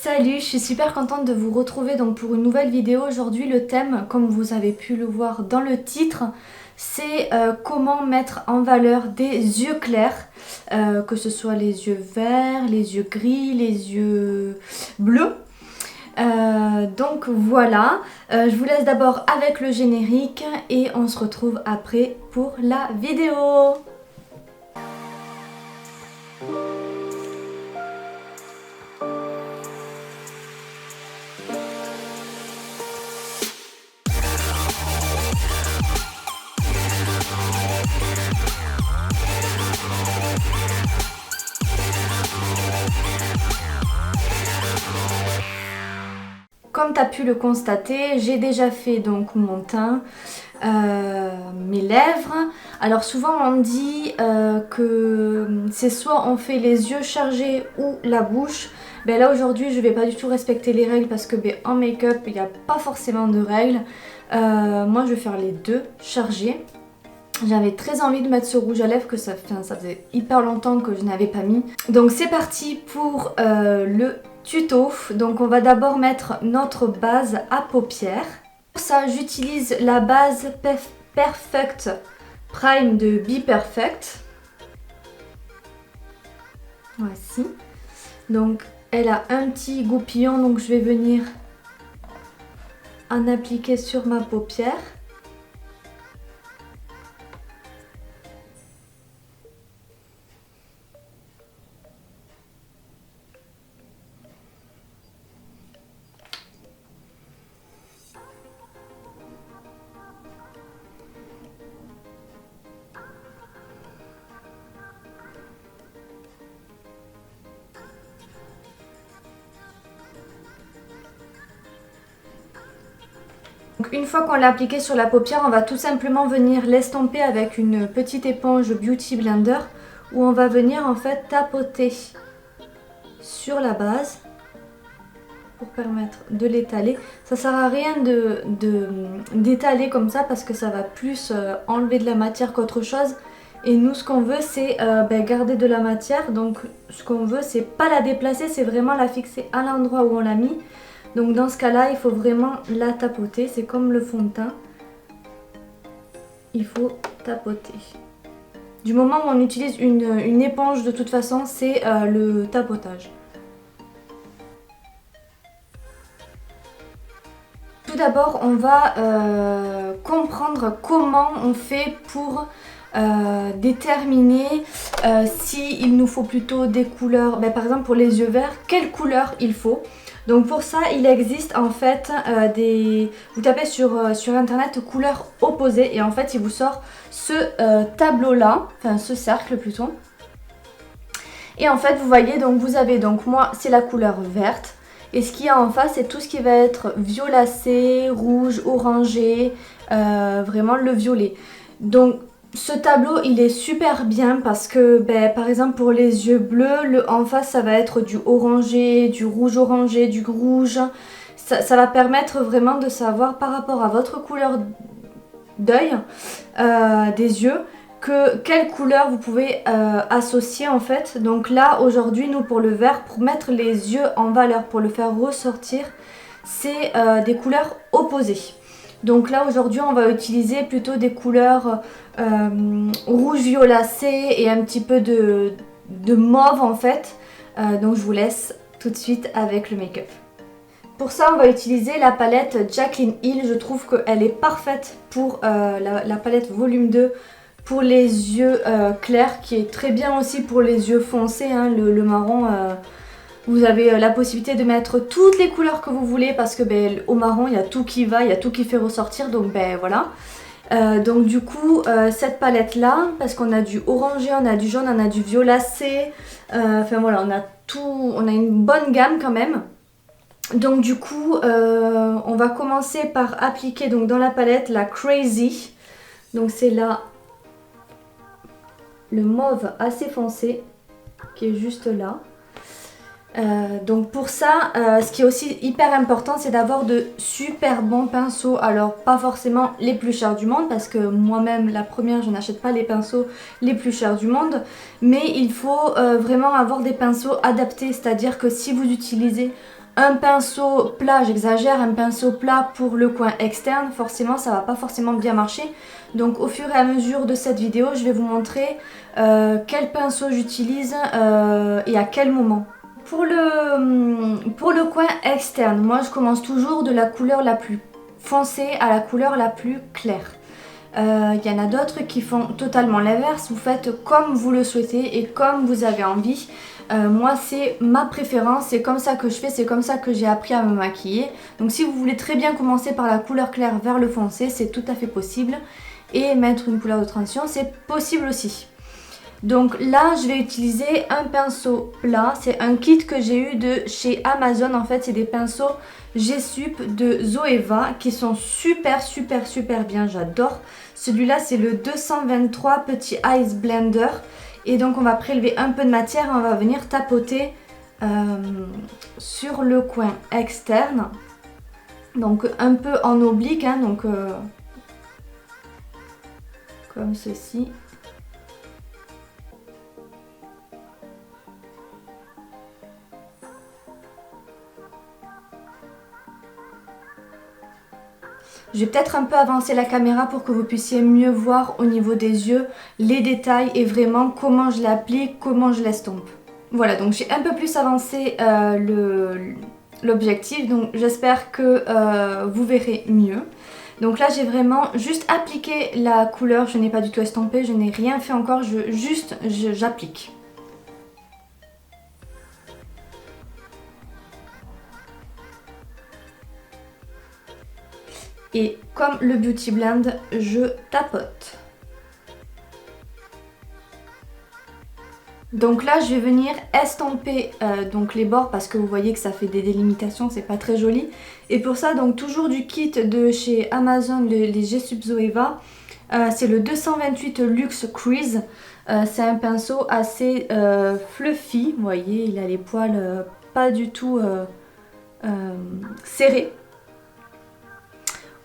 Salut, je suis super contente de vous retrouver donc pour une nouvelle vidéo. Aujourd'hui le thème, comme vous avez pu le voir dans le titre, c'est comment mettre en valeur des yeux clairs, que ce soit les yeux verts, les yeux gris, les yeux bleus. Donc voilà, je vous laisse d'abord avec le générique et on se retrouve après pour la vidéo. Comme tu as pu le constater, j'ai déjà fait donc mon teint, mes lèvres. Alors souvent on dit que c'est soit on fait les yeux chargés ou la bouche. Ben là aujourd'hui je vais pas du tout respecter les règles parce que en make-up il n'y a pas forcément de règles. Moi je vais faire les deux chargés. J'avais très envie de mettre ce rouge à lèvres que ça faisait hyper longtemps que je n'avais pas mis. Donc c'est parti pour le tuto. Donc on va d'abord mettre notre base à paupières. Pour ça j'utilise la base Perfect Prime de Be Perfect. Voici. Donc elle a un petit goupillon, donc je vais venir en appliquer sur ma paupière. Donc une fois qu'on l'a appliqué sur la paupière, on va tout simplement venir l'estomper avec une petite éponge Beauty Blender où on va venir en fait tapoter sur la base pour permettre de l'étaler. Ça sert à rien d'étaler comme ça parce que ça va plus enlever de la matière qu'autre chose. Et nous ce qu'on veut c'est garder de la matière, donc ce qu'on veut c'est pas la déplacer, c'est vraiment la fixer à l'endroit où on l'a mis. Donc dans ce cas-là, il faut vraiment la tapoter, c'est comme le fond de teint. Il faut tapoter. Du moment où on utilise une éponge, de toute façon, c'est le tapotage. Tout d'abord, on va comprendre comment on fait pour déterminer s'il nous faut plutôt des couleurs. Par exemple, pour les yeux verts, quelle couleur il faut. Donc pour ça, il existe en fait vous tapez sur internet couleurs opposées et en fait il vous sort ce tableau là, enfin ce cercle plutôt. Et en fait vous voyez, donc vous avez, donc moi c'est la couleur verte. Et ce qu'il y a en face c'est tout ce qui va être violacé, rouge, orangé, vraiment le violet. Donc ce tableau il est super bien parce que par exemple pour les yeux bleus, en face ça va être du orangé, du rouge orangé, du rouge. Ça va permettre vraiment de savoir par rapport à votre couleur d'œil, des yeux, quelle couleur vous pouvez associer en fait. Donc là aujourd'hui nous pour le vert, pour mettre les yeux en valeur, pour le faire ressortir, c'est des couleurs opposées. Donc là aujourd'hui on va utiliser plutôt des couleurs rouge violacé et un petit peu de mauve en fait. Donc je vous laisse tout de suite avec le make-up. Pour ça on va utiliser la palette Jaclyn Hill. Je trouve qu'elle est parfaite pour la palette volume 2 pour les yeux clairs, qui est très bien aussi pour les yeux foncés, hein, le marron. Vous avez la possibilité de mettre toutes les couleurs que vous voulez parce que au marron il y a tout qui va, il y a tout qui fait ressortir, donc voilà. Donc du coup cette palette là, parce qu'on a du orangé, on a du jaune, on a du violacé, enfin voilà, on a tout, on a une bonne gamme quand même. Donc du coup on va commencer par appliquer donc dans la palette la Crazy. Donc c'est là le mauve assez foncé qui est juste là. Donc pour ça, ce qui est aussi hyper important, c'est d'avoir de super bons pinceaux. Alors pas forcément les plus chers du monde, parce que moi-même la première je n'achète pas les pinceaux les plus chers du monde, mais il faut vraiment avoir des pinceaux adaptés. C'est à dire que si vous utilisez un pinceau plat, j'exagère, un pinceau plat pour le coin externe, forcément ça va pas forcément bien marcher. Donc au fur et à mesure de cette vidéo, je vais vous montrer quel pinceau j'utilise et à quel moment. Pour le coin externe, moi je commence toujours de la couleur la plus foncée à la couleur la plus claire. Il y en a d'autres qui font totalement l'inverse, vous faites comme vous le souhaitez et comme vous avez envie. Moi c'est ma préférence, c'est comme ça que je fais, c'est comme ça que j'ai appris à me maquiller. Donc si vous voulez très bien commencer par la couleur claire vers le foncé, c'est tout à fait possible. Et mettre une couleur de transition, c'est possible aussi. Donc là je vais utiliser un pinceau plat, c'est un kit que j'ai eu de chez Amazon. En fait c'est des pinceaux G-Sup de Zoeva qui sont super bien, j'adore. Celui-là c'est le 223 petit Ice Blender. Et donc on va prélever un peu de matière et on va venir tapoter sur le coin externe. Donc un peu en oblique, hein, donc comme ceci. Je vais peut-être un peu avancer la caméra pour que vous puissiez mieux voir au niveau des yeux les détails et vraiment comment je l'applique, comment je l'estompe. Voilà, donc j'ai un peu plus avancé l'objectif, donc j'espère que vous verrez mieux. Donc là j'ai vraiment juste appliqué la couleur, je n'ai pas du tout estompé, je n'ai rien fait encore, j'applique. Et comme le Beauty Blend, je tapote. Donc là je vais venir estomper donc les bords parce que vous voyez que ça fait des délimitations, c'est pas très joli. Et pour ça donc toujours du kit de chez Amazon, les G-Sup Zoeva. C'est le 228 Luxe Crease. C'est un pinceau assez fluffy, vous voyez il a les poils pas du tout serrés.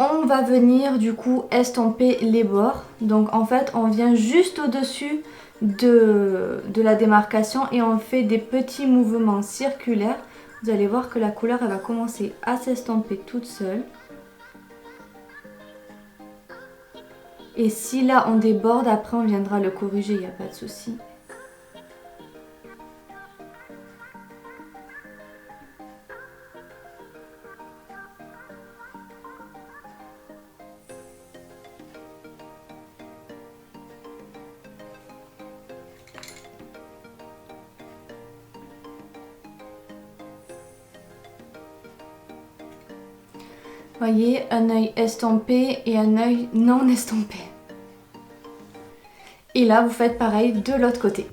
On va venir du coup estomper les bords. Donc en fait on vient juste au-dessus de la démarcation et on fait des petits mouvements circulaires. Vous allez voir que la couleur elle va commencer à s'estomper toute seule. Et si là on déborde, après on viendra le corriger, il n'y a pas de souci. Voyez, un œil estompé et un œil non estompé. Et là, vous faites pareil de l'autre côté.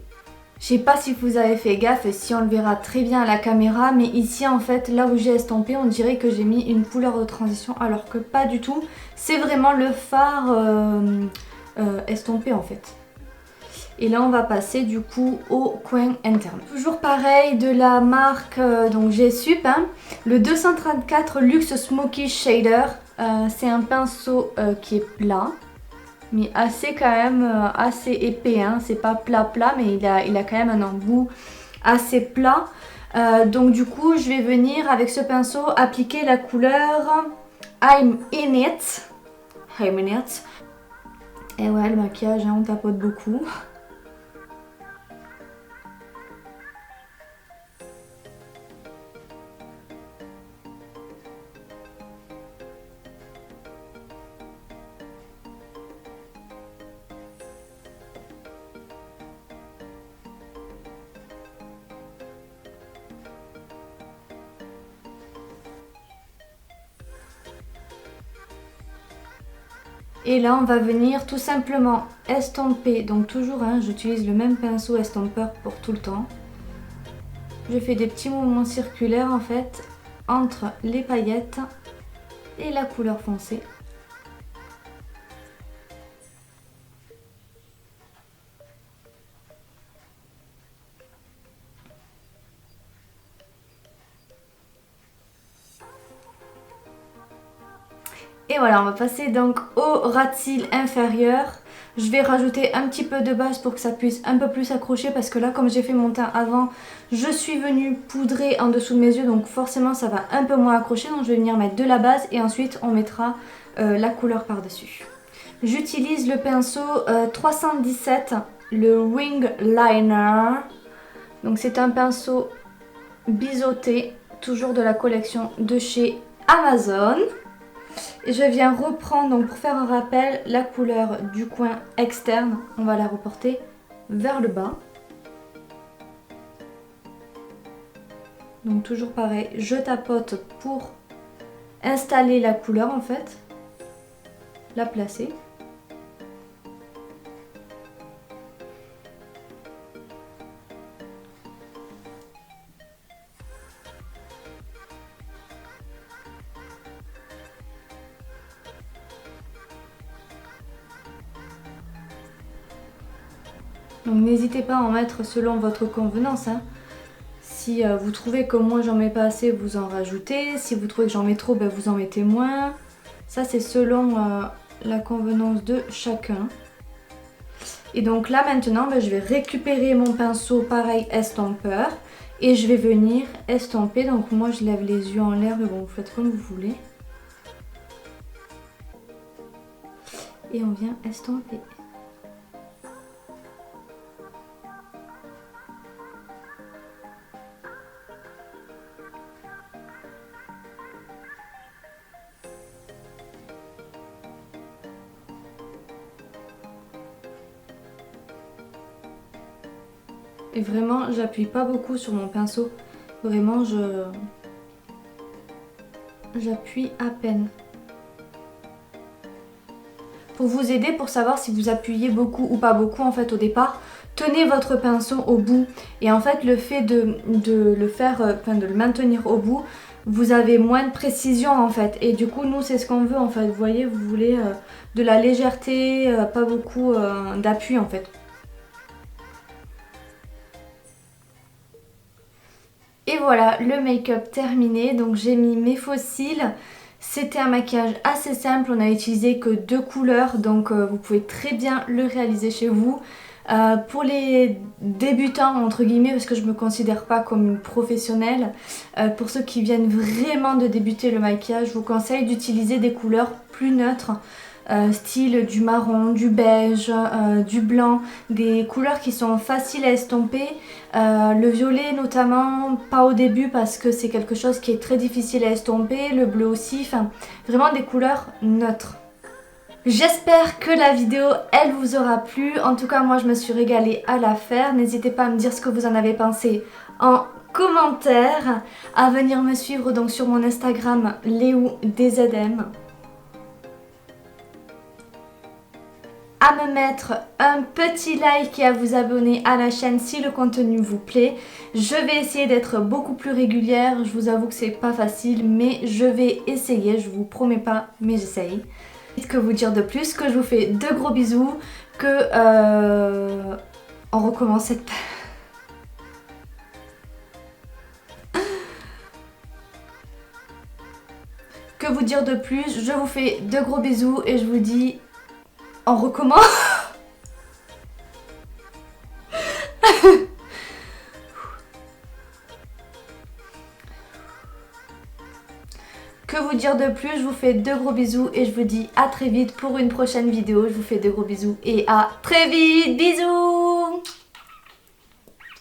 Je sais pas si vous avez fait gaffe et si on le verra très bien à la caméra, mais ici en fait, là où j'ai estompé, on dirait que j'ai mis une couleur de transition alors que pas du tout. C'est vraiment le fard estompé en fait. Et là on va passer du coup au coin interne. Toujours pareil de la marque donc G-Sup, hein, le 234 Luxe Smoky Shader. C'est un pinceau qui est plat, mais assez quand même assez épais. Hein. C'est pas plat mais il a quand même un embout assez plat. Donc du coup je vais venir avec ce pinceau appliquer la couleur I'm in it. I'm in it. Et ouais, le maquillage, hein, on tapote beaucoup. Et là on va venir tout simplement estomper, donc toujours hein, j'utilise le même pinceau estompeur pour tout le temps. Je fais des petits mouvements circulaires en fait entre les paillettes et la couleur foncée. Et voilà, on va passer donc au ras de cils inférieur. Je vais rajouter un petit peu de base pour que ça puisse un peu plus accrocher parce que là comme j'ai fait mon teint avant, je suis venue poudrer en dessous de mes yeux donc forcément ça va un peu moins accrocher. Donc je vais venir mettre de la base et ensuite on mettra la couleur par dessus. J'utilise le pinceau 317, le Wing Liner. Donc c'est un pinceau biseauté, toujours de la collection de chez Amazon. Et je viens reprendre, donc pour faire un rappel, la couleur du coin externe. On va la reporter vers le bas. Donc toujours pareil, je tapote pour installer la couleur en fait, la placer. Donc n'hésitez pas à en mettre selon votre convenance. Hein. Si vous trouvez que moi j'en mets pas assez, vous en rajoutez. Si vous trouvez que j'en mets trop, ben, vous en mettez moins. Ça c'est selon la convenance de chacun. Et donc là maintenant, ben, je vais récupérer mon pinceau pareil estompeur. Et je vais venir estomper. Donc moi je lève les yeux en l'air, mais bon vous faites comme vous voulez. Et on vient estomper. Et vraiment, j'appuie pas beaucoup sur mon pinceau. Vraiment, j'appuie à peine. Pour vous aider, pour savoir si vous appuyez beaucoup ou pas beaucoup en fait au départ, tenez votre pinceau au bout. Et en fait, le fait de le maintenir au bout, vous avez moins de précision en fait. Et du coup, nous, c'est ce qu'on veut en fait. Vous voyez, vous voulez de la légèreté, pas beaucoup d'appui en fait. Et voilà, le make-up terminé. Donc j'ai mis mes faux cils. C'était un maquillage assez simple, on n'a utilisé que 2 couleurs. Donc vous pouvez très bien le réaliser chez vous. Pour les débutants entre guillemets, parce que je ne me considère pas comme une professionnelle, pour ceux qui viennent vraiment de débuter le maquillage, je vous conseille d'utiliser des couleurs plus neutres. Style du marron, du beige, du blanc, des couleurs qui sont faciles à estomper. Le violet notamment, pas au début parce que c'est quelque chose qui est très difficile à estomper, le bleu aussi, enfin vraiment des couleurs neutres. J'espère que la vidéo elle vous aura plu, en tout cas moi je me suis régalée à la faire, n'hésitez pas à me dire ce que vous en avez pensé en commentaire, à venir me suivre donc sur mon Instagram LéouDZM. À me mettre un petit like et à vous abonner à la chaîne si le contenu vous plaît. Je vais essayer d'être beaucoup plus régulière, je vous avoue que c'est pas facile mais je vais essayer, je vous promets pas mais j'essaye. Que vous dire de plus, que je vous fais de gros bisous, que on recommence cette... Que vous dire de plus, je vous fais de gros bisous et je vous dis on recommence. Que vous dire de plus, je vous fais de gros bisous et je vous dis à très vite pour une prochaine vidéo. Je vous fais de gros bisous et à très vite, bisous.